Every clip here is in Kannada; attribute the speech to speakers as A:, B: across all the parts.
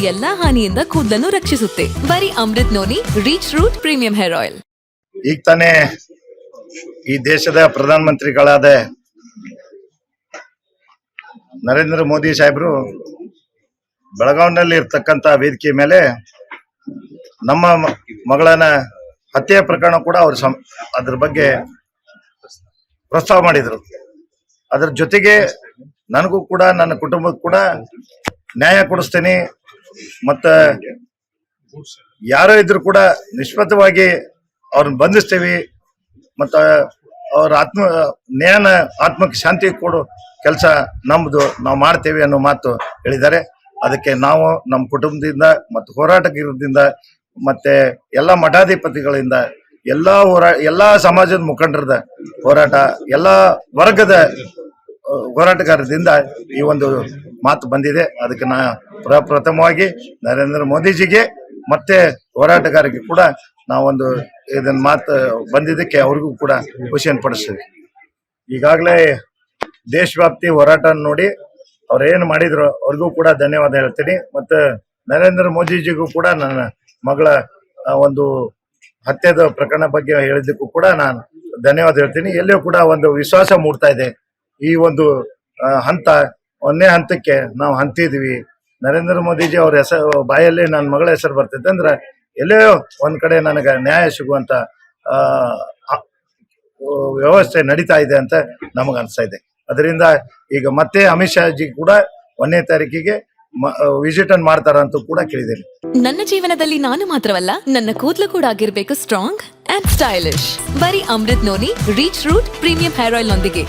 A: ಎಲ್ಲಾ ಹಾನಿಯಿಂದ ಕೂದಲನ್ನು ರಕ್ಷಿಸುತ್ತೆ. ಬರೀ Amrit noni reach root premium hair oil.
B: ಈಗ ತಾನೇ ಈ ದೇಶದ ಪ್ರಧಾನ ಮಂತ್ರಿಗಳಾದ ನರೇಂದ್ರ ಮೋದಿ ಸಾಹೇಬರು ಬೆಳಗಾವಿನಲ್ಲಿ ಇರ್ತಕ್ಕಂಥ ವೇದಿಕೆ ಮೇಲೆ ನಮ್ಮ ಮಗಳನ ಹತ್ಯೆ ಪ್ರಕರಣ ಕೂಡ ಅವರು ಅದ್ರ ಬಗ್ಗೆ ಪ್ರಸ್ತಾವ ಮಾಡಿದರು. ಅದ್ರ ಜೊತೆಗೆ ನನಗೂ ಕೂಡ ನನ್ನ ಕುಟುಂಬಕ್ಕೂ ಕೂಡ ನ್ಯಾಯ ಕೊಡಿಸ್ತೀನಿ, ಮತ್ತ ಯಾರೋ ಇದ್ರು ಕೂಡ ನಿಷ್ಪಕ್ಷವಾಗಿ ಅವ್ರನ್ನ ಬಂಧಿಸ್ತೇವೆ, ಮತ್ತ ಅವ್ರ ಆತ್ಮಕ್ಕೆ ಶಾಂತಿ ಕೊಡೋ ಕೆಲಸ ನಮ್ದು, ನಾವು ಮಾಡ್ತೇವೆ ಅನ್ನೋ ಮಾತು ಹೇಳಿದ್ದಾರೆ. ಅದಕ್ಕೆ ನಾವು ನಮ್ಮ ಕುಟುಂಬದಿಂದ ಮತ್ತು ಹೋರಾಟಗಾರರಿಂದ ಮತ್ತೆ ಎಲ್ಲ ಮಠಾಧಿಪತಿಗಳಿಂದ ಎಲ್ಲಾ ಸಮಾಜದ ಮುಖಂಡರದ ಹೋರಾಟ, ಎಲ್ಲಾ ವರ್ಗದ ಹೋರಾಟಗಾರರಿಂದ ಈ ಒಂದು ಮಾತು ಬಂದಿದೆ. ಅದಕ್ಕೆ ನಾ ಪ್ರಥಮವಾಗಿ ನರೇಂದ್ರ ಮೋದಿಜಿಗೆ ಮತ್ತೆ ಹೋರಾಟಗಾರರಿಗೆ ಕೂಡ ನಾವೊಂದು ಇದನ್ನ ಮಾತು ಬಂದಿದ್ದಕ್ಕೆ ಅವ್ರಿಗೂ ಕೂಡ ಖುಷಿಯನ್ನು ಪಡಿಸ್ತೀವಿ. ಈಗಾಗಲೇ ದೇಶವ್ಯಾಪ್ತಿ ಹೋರಾಟ ನೋಡಿ ಅವ್ರು ಏನು ಮಾಡಿದ್ರು ಅವ್ರಿಗೂ ಕೂಡ ಧನ್ಯವಾದ ಹೇಳ್ತೀನಿ. ಮತ್ತೆ ನರೇಂದ್ರ ಮೋದಿಜಿಗೂ ಕೂಡ ನನ್ನ ಮಗಳ ಒಂದು ಹತ್ಯೆದ ಪ್ರಕರಣ ಬಗ್ಗೆ ಹೇಳಿದ್ದಕ್ಕೂ ಕೂಡ ನಾನು ಧನ್ಯವಾದ ಹೇಳ್ತೀನಿ. ಎಲ್ಲಿಯೂ ಕೂಡ ಒಂದು ವಿಶ್ವಾಸ ಮೂಡ್ತಾ ಇದೆ. ಈ ಒಂದು ಒಂದೇ ಹಂತಕ್ಕೆ ನಾವು ಹಂತಿದ್ವಿ. ನರೇಂದ್ರ ಮೋದಿಜಿ ಅವ್ರ ಹೆಸರು ಬಾಯಲ್ಲಿ ನನ್ನ ಮಗಳ ಹೆಸರು ಬರ್ತೈತೆ ಅಂದ್ರೆ ಎಲ್ಲೋ ಒಂದ್ ಕಡೆ ನನಗೆ ನ್ಯಾಯ ಸಿಗುವಂತ ವ್ಯವಸ್ಥೆ ನಡೀತಾ ಇದೆ ಅಂತ ನಮಗ್ ಅನ್ಸ್ತಾ ಇದೆ. ಅದರಿಂದ ಈಗ ಮತ್ತೆ ಅಮಿತ್ ಶಾ ಜಿ ಕೂಡ 1ನೇ ತಾರೀಕಿಗೆ ವಿಸಿಟ್ ಅನ್ನು ಮಾಡ್ತಾರಂತ ಕೂಡ ಕೇಳಿದ್ದೇನೆ.
A: ನನ್ನ ಜೀವನದಲ್ಲಿ ನಾನು ಮಾತ್ರವಲ್ಲ, ನನ್ನ ಕೂದಲು ಕೂಡ ಆಗಿರ್ಬೇಕು ಸ್ಟ್ರಾಂಗ್ ಅಂಡ್ ಸ್ಟೈಲಿಶ್. ಬರೀ Amrit noni reach root premium hair oil ನೊಂದಿಗೆ.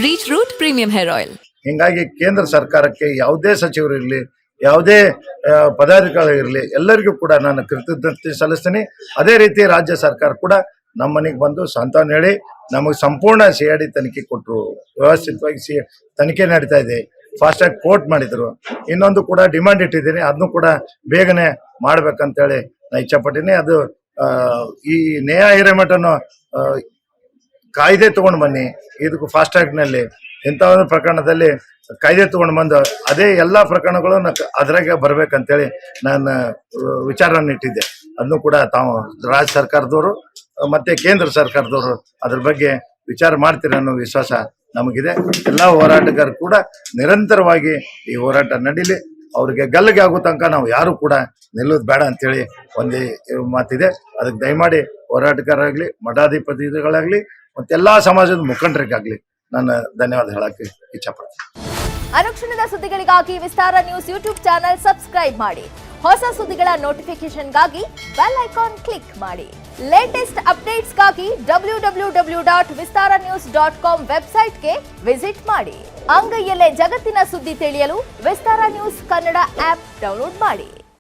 A: Reach root premium hair oil.
B: ಹಿಂಗಾಗಿ ಕೇಂದ್ರ ಸರ್ಕಾರಕ್ಕೆ ಯಾವುದೇ ಸಚಿವರು ಇರಲಿ, ಯಾವುದೇ ಪದಾಧಿಕಾರಿಗಳಿರಲಿ, ಎಲ್ಲರಿಗೂ ಕೂಡ ನಾನು ಕೃತಜ್ಞತೆ ಸಲ್ಲಿಸ್ತೀನಿ. ಅದೇ ರೀತಿ ರಾಜ್ಯ ಸರ್ಕಾರ ಕೂಡ ನಮ್ಮ ಮನೆಗೆ ಬಂದು ಸಾಂತ್ವನ ಹೇಳಿ ನಮಗೆ ಸಂಪೂರ್ಣ CID ತನಿಖೆ ಕೊಟ್ಟರು. ವ್ಯವಸ್ಥಿತವಾಗಿ ತನಿಖೆ ನಡೀತಾ ಇದೆ. ಫಾಸ್ಟ್ ಟ್ರ್ಯಾಕ್ ಕೋರ್ಟ್ ಮಾಡಿದ್ರು. ಇನ್ನೊಂದು ಕೂಡ ಡಿಮಾಂಡ್ ಇಟ್ಟಿದ್ದೀನಿ, ಅದನ್ನು ಕೂಡ ಬೇಗನೆ ಮಾಡ್ಬೇಕಂತೇಳಿ ನಾ ಇಚ್ಛಪಟ್ಟಿನಿ. ಅದು ಈ ನೇಹಾ ಹಿರೇಮಠನು ಕಾಯ್ದೆ ತಗೊಂಡು ಬನ್ನಿ, ಇದಕ್ಕೂ ಫಾಸ್ಟ್ ಟ್ರ್ಯಾಕ್ ನಲ್ಲಿ ಇಂಥ ಒಂದು ಪ್ರಕರಣದಲ್ಲಿ ಕಾಯ್ದೆ ತಗೊಂಡು ಬಂದು ಅದೇ ಎಲ್ಲಾ ಪ್ರಕರಣಗಳು ಅದ್ರಾಗೆ ಬರ್ಬೇಕಂತೇಳಿ ನಾನು ವಿಚಾರವನ್ನು ಇಟ್ಟಿದ್ದೆ. ಅದನ್ನು ಕೂಡ ತಾವು ರಾಜ್ಯ ಸರ್ಕಾರದವರು ಮತ್ತೆ ಕೇಂದ್ರ ಸರ್ಕಾರದವರು ಅದ್ರ ಬಗ್ಗೆ ವಿಚಾರ ಮಾಡ್ತೀರ ಅನ್ನೋ ವಿಶ್ವಾಸ ನಮಗಿದೆ. ಎಲ್ಲಾ ಹೋರಾಟಗಾರರು ಕೂಡ ನಿರಂತರವಾಗಿ ಈ ಹೋರಾಟ ನಡೀಲಿ. ಅವ್ರಿಗೆ ಗಲ್ಲಿಗೆ ಆಗೋ ತನಕ ನಾವು ಯಾರು ಕೂಡ ನಿಲ್ಲೋದು ಬೇಡ ಅಂತೇಳಿ ಒಂದೇ ಮಾತಿದೆ. ಅದಕ್ಕೆ ದಯಮಾಡಿ ಹೋರಾಟಗಾರರಾಗ್ಲಿ, ಮಠಾಧಿಪತಿಗಳಾಗ್ಲಿ, ಮತ್ತೆಲ್ಲಾ ಸಮಾಜದ ಮುಖಂಡರಿಗಾಗ್ಲಿ ನಾನು ಧನ್ಯವಾದ ಹೇಳಕ್ಕೆ ಇಚ್ಛಪಡ್ತೀನಿ.
C: ಅನುಕ್ಷಣದ ಸುದ್ದಿಗಳಿಗಾಗಿ ವಿಸ್ತಾರ ನ್ಯೂಸ್ ಯೂಟ್ಯೂಬ್ ಚಾನೆಲ್ ಸಬ್ಸ್ಕ್ರೈಬ್ ಮಾಡಿ. ಹೊಸ ಸುದ್ದಿಗಳ ನೋಟಿಫಿಕೇಶನ್ಗಾಗಿ ಬೆಲ್ ಐಕಾನ್ ಕ್ಲಿಕ್ ಮಾಡಿ. ಲೇಟೆಸ್ಟ್ ಅಪ್ಡೇಟ್ಸ್ಗಾಗಿ www.vistaranews.com ವೆಬ್ಸೈಟ್ಗೆ ವಿಸಿಟ್ ಮಾಡಿ. ಅಂಗೈಯಲ್ಲೇ ಜಗತ್ತಿನ ಸುದ್ದಿ ತಿಳಿಯಲು ವಿಸ್ತಾರ ನ್ಯೂಸ್ ಕನ್ನಡ ಆಪ್ ಡೌನ್ಲೋಡ್ ಮಾಡಿ.